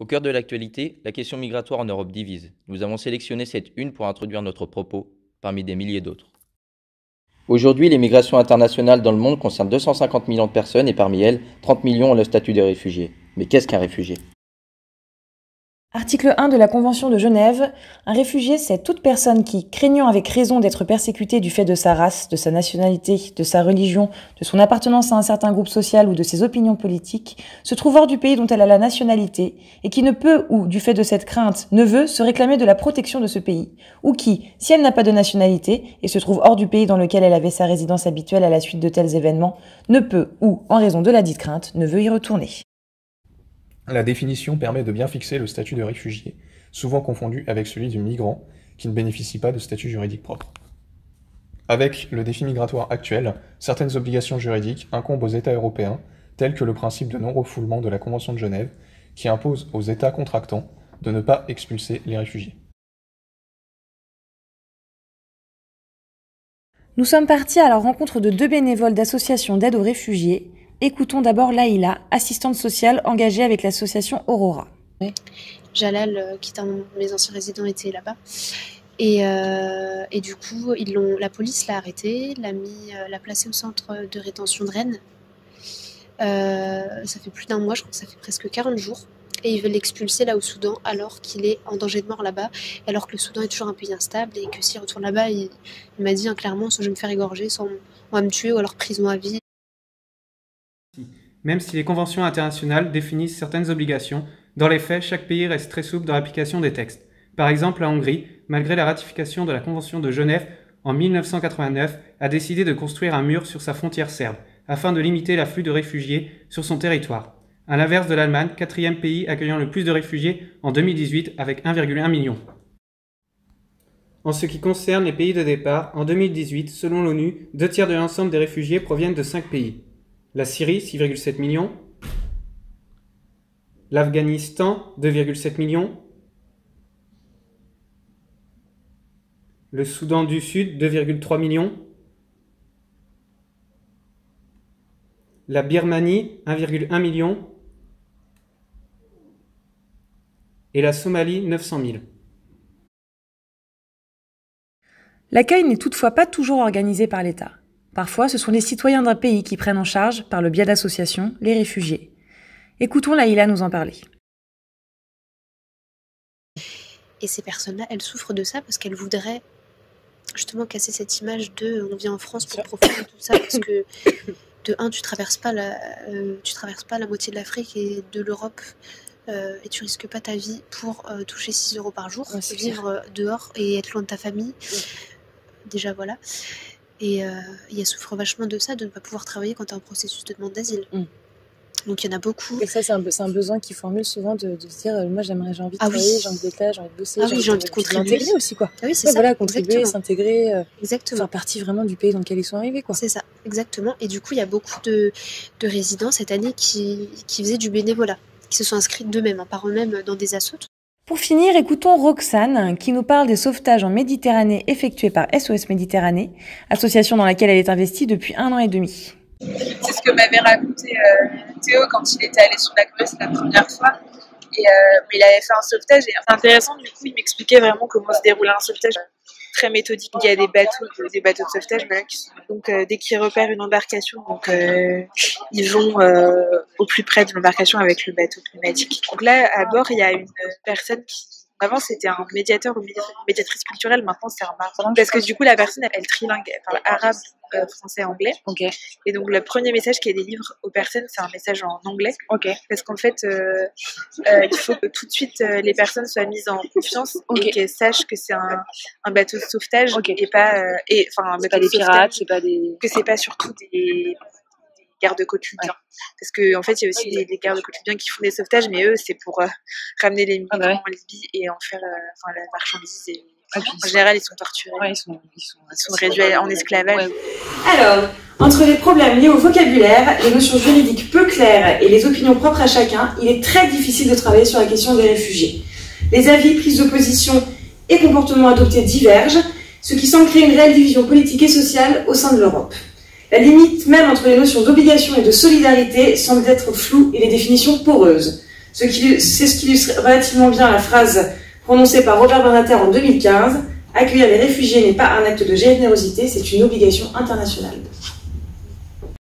Au cœur de l'actualité, la question migratoire en Europe divise. Nous avons sélectionné cette une pour introduire notre propos, parmi des milliers d'autres. Aujourd'hui, les migrations internationales dans le monde concernent 250 millions de personnes et parmi elles, 30 millions ont le statut de réfugiés. Mais qu'est-ce qu'un réfugié ? Article 1 de la Convention de Genève, un réfugié, c'est toute personne qui, craignant avec raison d'être persécutée du fait de sa race, de sa nationalité, de sa religion, de son appartenance à un certain groupe social ou de ses opinions politiques, se trouve hors du pays dont elle a la nationalité et qui ne peut ou, du fait de cette crainte, ne veut se réclamer de la protection de ce pays, ou qui, si elle n'a pas de nationalité et se trouve hors du pays dans lequel elle avait sa résidence habituelle à la suite de tels événements, ne peut ou, en raison de la dite crainte, ne veut y retourner. La définition permet de bien fixer le statut de réfugié, souvent confondu avec celui du migrant, qui ne bénéficie pas de statut juridique propre. Avec le défi migratoire actuel, certaines obligations juridiques incombent aux États européens, telles que le principe de non-refoulement de la Convention de Genève, qui impose aux États contractants de ne pas expulser les réfugiés. Nous sommes partis à la rencontre de deux bénévoles d'associations d'aide aux réfugiés. Écoutons d'abord Laïla, assistante sociale engagée avec l'association Aurora. Jalal, qui est un de mes anciens résidents, était là-bas. Et du coup, la police l'a arrêté, l'a placé au centre de rétention de Rennes. Ça fait plus d'un mois, je crois que ça fait presque 40 jours. Et ils veulent l'expulser là au Soudan alors qu'il est en danger de mort là-bas, alors que le Soudan est toujours un pays instable et que s'il retourne là-bas, il m'a dit clairement, soit je vais me faire égorger, soit on va me tuer ou alors prison à vie. Même si les conventions internationales définissent certaines obligations, dans les faits, chaque pays reste très souple dans l'application des textes. Par exemple, la Hongrie, malgré la ratification de la Convention de Genève en 1989, a décidé de construire un mur sur sa frontière serbe, afin de limiter l'afflux de réfugiés sur son territoire. À l'inverse de l'Allemagne, quatrième pays accueillant le plus de réfugiés en 2018 avec 1,1 million. En ce qui concerne les pays de départ, en 2018, selon l'ONU, 2/3 de l'ensemble des réfugiés proviennent de 5 pays. La Syrie, 6,7 millions. L'Afghanistan, 2,7 millions. Le Soudan du Sud, 2,3 millions. La Birmanie, 1,1 million. Et la Somalie, 900 000. L'accueil n'est toutefois pas toujours organisé par l'État. Parfois, ce sont les citoyens d'un pays qui prennent en charge, par le biais d'associations, les réfugiés. Écoutons Laïla nous en parler. Et ces personnes-là, elles souffrent de ça parce qu'elles voudraient justement casser cette image de on vient en France pour profiter de tout ça, parce que de un, tu traverses pas la moitié de l'Afrique et de l'Europe et tu risques pas ta vie pour toucher 6 € par jour, vivre dehors et être loin de ta famille. Déjà voilà. Et elles souffrent vachement de ça, de ne pas pouvoir travailler quand tu es en processus de demande d'asile. Donc il y en a beaucoup. Et ça, c'est un besoin qu'ils formulent souvent de se dire moi j'ai envie de travailler, j'ai envie d'être là, j'ai envie de bosser, j'ai envie de contribuer. D'intégrer aussi, quoi. Ah oui, c'est ça. Voilà, contribuer, exactement. s'intégrer, Exactement. faire partie vraiment du pays dans lequel ils sont arrivés, quoi. C'est ça, exactement. Et du coup, il y a beaucoup de résidents cette année qui faisaient du bénévolat, qui se sont inscrits d'eux-mêmes, par eux-mêmes dans des assos. Pour finir, écoutons Roxane, qui nous parle des sauvetages en Méditerranée effectués par SOS Méditerranée, association dans laquelle elle est investie depuis 1 an et demi. C'est ce que m'avait raconté Théo quand il était allé sur la Grèce la première fois. Mais il avait fait un sauvetage et c'est intéressant, du coup il m'expliquait vraiment comment se déroulait un sauvetage très méthodique. Il y a des bateaux de sauvetage qui sont, donc dès qu'ils repèrent une embarcation, donc ils vont au plus près de l'embarcation avec le bateau pneumatique. Donc là à bord il y a une personne qui, avant c'était un médiateur ou médiatrice culturelle, maintenant c'est un marin, parce que du coup la personne elle trilingue, elle parle arabe, français, anglais. Okay. Et donc le premier message qu'elle délivre aux personnes, c'est un message en anglais. Okay. Parce qu'en fait, il faut que tout de suite les personnes soient mises en confiance et qu'elles sachent que c'est un bateau de sauvetage et pas un bateau des pirates, c'est pas des que c'est pas surtout des gardes-côtes libyens. Parce que en fait, il y a aussi des gardes-côtes libyens qui font des sauvetages, mais eux, c'est pour ramener les migrants en Libye et en faire la marchandise. Et en général, ils sont torturés. Ils sont réduits en esclavage. Alors, entre les problèmes liés au vocabulaire, les notions juridiques peu claires et les opinions propres à chacun, il est très difficile de travailler sur la question des réfugiés. Les avis, prises de position et comportements adoptés divergent, ce qui semble créer une réelle division politique et sociale au sein de l'Europe. La limite même entre les notions d'obligation et de solidarité semble être floue et les définitions poreuses. C'est ce qui illustre relativement bien la phrase prononcée par Robert Badinter en 2015. Accueillir les réfugiés n'est pas un acte de générosité, c'est une obligation internationale.